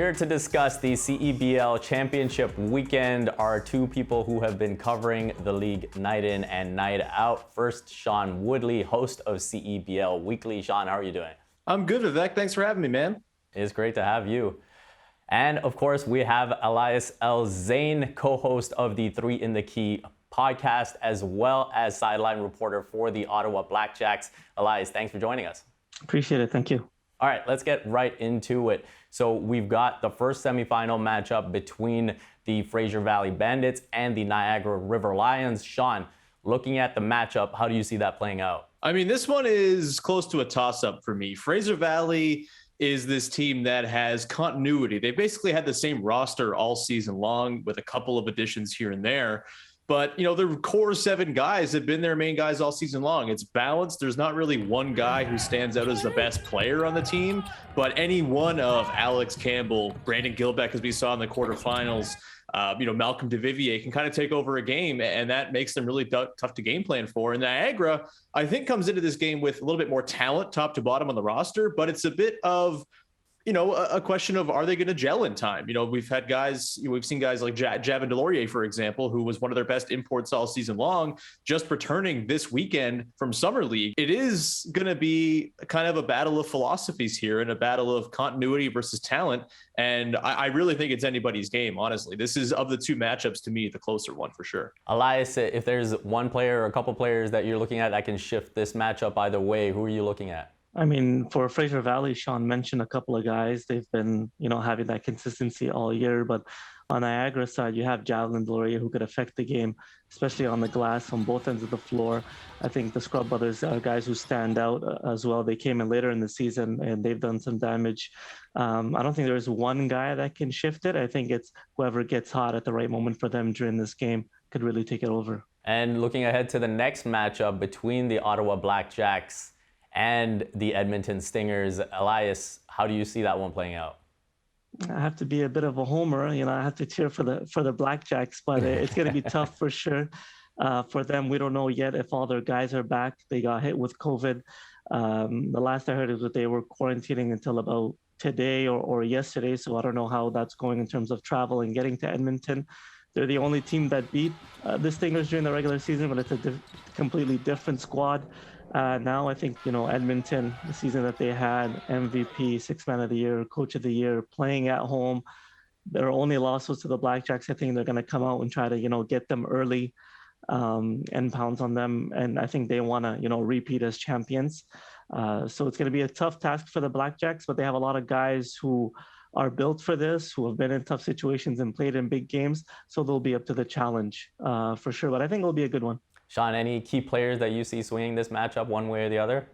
Here to discuss the CEBL Championship weekend are two people who have been covering the league night in and night out. First, Sean Woodley, host of CEBL Weekly. Sean, how are you doing? I'm good, Vivek. Thanks for having me, man. It's great to have you. And of course, we have Elias El-Zein, co-host of the Three in the Key podcast, as well as sideline reporter for the Ottawa Blackjacks. Elias, thanks for joining us. Appreciate it. Thank you. All right, let's get right into it. So we've got the first semifinal matchup between the Fraser Valley Bandits and the Niagara River Lions. Sean, looking at the matchup, how do you see that playing out? I mean, this one is close to a toss-up for me. Fraser Valley is this team that has continuity. They basically had the same roster all season long with a couple of additions here and there. But, you know, the core seven guys have been their main guys all season long. It's balanced. There's not really one guy who stands out as the best player on the team, but any one of Alex Campbell, Brandon Gilbeck, as we saw in the quarterfinals, Malcolm DeVivier can kind of take over a game, and that makes them really tough to game plan for. And Niagara, I think, comes into this game with a little bit more talent top to bottom on the roster, but it's a bit of a question of, are they going to gel in time? We've seen guys like Javin Delorier, for example, who was one of their best imports all season long, just returning this weekend from Summer League. It is going to be kind of a battle of philosophies here and a battle of continuity versus talent. And I really think it's anybody's game, honestly. This is, of the two matchups, to me, the closer one for sure. Elias, if there's one player or a couple players that you're looking at that can shift this matchup either way, who are you looking at? I mean, for Fraser Valley, Sean mentioned a couple of guys. They've been, having that consistency all year. But on Niagara's side, you have Javelin Delorier who could affect the game, especially on the glass on both ends of the floor. I think the Scrub Brothers are guys who stand out as well. They came in later in the season and they've done some damage. I don't think there's one guy that can shift it. I think it's whoever gets hot at the right moment for them during this game could really take it over. And looking ahead to the next matchup between the Ottawa Blackjacks and the Edmonton Stingers, Elias, how do you see that one playing out? I have to be a bit of a homer. I have to cheer for the Blackjacks, but it's going to be tough for sure. For them, we don't know yet if all their guys are back. They got hit with COVID. The last I heard is that they were quarantining until about today or yesterday, so I don't know how that's going in terms of travel and getting to Edmonton. They're the only team that beat the Stingers during the regular season, but it's a completely different squad. Now I think, Edmonton, the season that they had, MVP, Sixth Man of the Year, Coach of the Year, playing at home, their only loss was to the Blackjacks. I think they're going to come out and try to, get them early and pounce on them. And I think they want to, repeat as champions. So it's going to be a tough task for the Blackjacks, but they have a lot of guys who are built for this, who have been in tough situations and played in big games. So they'll be up to the challenge for sure. But I think it'll be a good one. Sean, any key players that you see swinging this matchup one way or the other?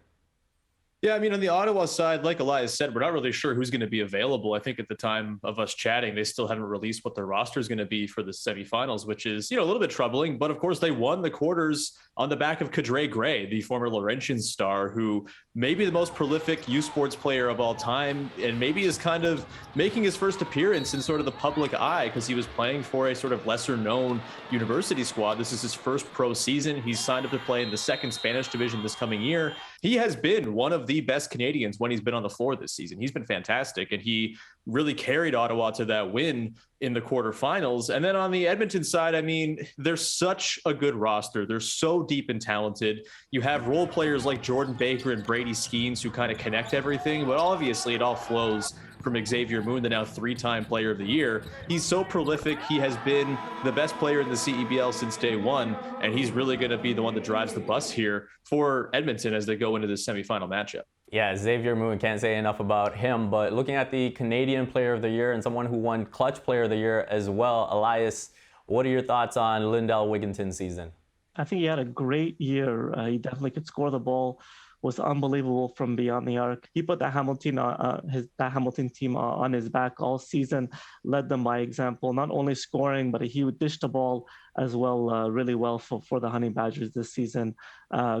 Yeah, I mean, on the Ottawa side, like Elias said, we're not really sure who's going to be available. I think at the time of us chatting, they still haven't released what their roster is going to be for the semifinals, which is, a little bit troubling. But of course, they won the quarters on the back of Kadre Gray, the former Laurentian star, who may be the most prolific U Sports player of all time, and maybe is kind of making his first appearance in sort of the public eye because he was playing for a sort of lesser known university squad. This is his first pro season. He's signed up to play in the second Spanish division this coming year. He has been one of the best Canadians when he's been on the floor this season. He's been fantastic, and he really carried Ottawa to that win in the quarterfinals. And then on the Edmonton side, I mean, they're such a good roster. They're so deep and talented. You have role players like Jordan Baker and Brady Skeens who kind of connect everything, but obviously it all flows from Xavier Moon, the now three-time player of the year. He's so prolific. He has been the best player in the CEBL since day one, and he's really going to be the one that drives the bus here for Edmonton as they go into this semifinal matchup. Yeah, Xavier Moon, can't say enough about him. But looking at the Canadian Player of the Year and someone who won Clutch Player of the Year as well, Elias, what are your thoughts on Lindell Wigginton's season? I think he had a great year. He definitely could score the ball, was unbelievable from beyond the arc. He put that Hamilton team on his back all season, led them by example, not only scoring, but he would dish the ball as well, really well for the Honey Badgers this season.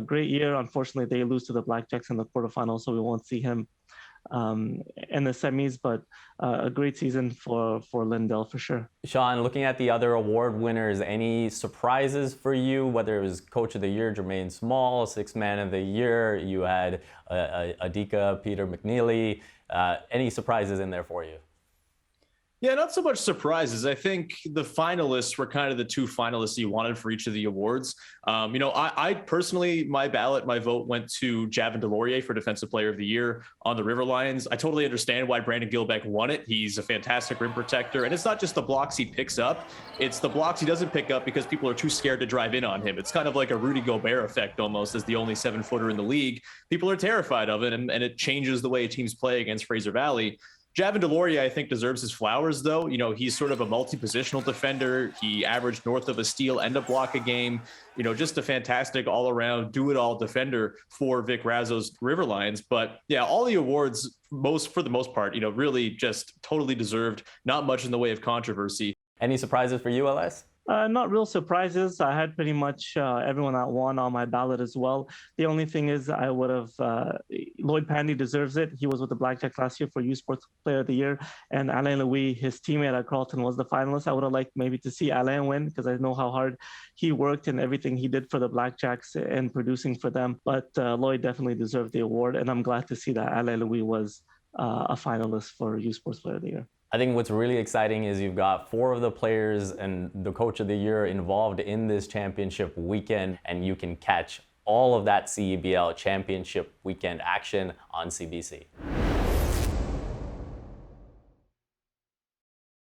Great year. Unfortunately, they lose to the Blackjacks in the quarterfinals, so we won't see him in the semis, but a great season for Lindell for sure. Sean, looking at the other award winners, any surprises for you, whether it was Coach of the Year, Jermaine Small, Sixth Man of the Year, you had Adika, Peter McNeely, any surprises in there for you? Yeah, not so much surprises. I think the finalists were kind of the two finalists you wanted for each of the awards. I personally, my vote went to Javin Delorier for Defensive Player of the Year on the River Lions. I totally understand why Brandon Gilbeck won it. He's a fantastic rim protector. And it's not just the blocks he picks up, it's the blocks he doesn't pick up because people are too scared to drive in on him. It's kind of like a Rudy Gobert effect almost, as the only 7-footer in the league. People are terrified of it, and it changes the way teams play against Fraser Valley. Javin Delorier, I think, deserves his flowers, though. He's sort of a multi-positional defender. He averaged north of a steal and a block a game. Just a fantastic all-around, do-it-all defender for Vic Razzo's River Lions. But yeah, all the awards, for the most part, really just totally deserved. Not much in the way of controversy. Any surprises for you, Elias? Not real surprises. I had pretty much everyone that won on my ballot as well. The only thing is I would have, Lloyd Pandy deserves it. He was with the Blackjacks last year for Youth Sports Player of the Year. And Alain Louis, his teammate at Carleton, was the finalist. I would have liked maybe to see Alain win because I know how hard he worked and everything he did for the Blackjacks and producing for them. But Lloyd definitely deserved the award. And I'm glad to see that Alain Louis was a finalist for Youth Sports Player of the Year. I think what's really exciting is you've got 4 of the players and the coach of the year involved in this championship weekend, and you can catch all of that CEBL championship weekend action on CBC.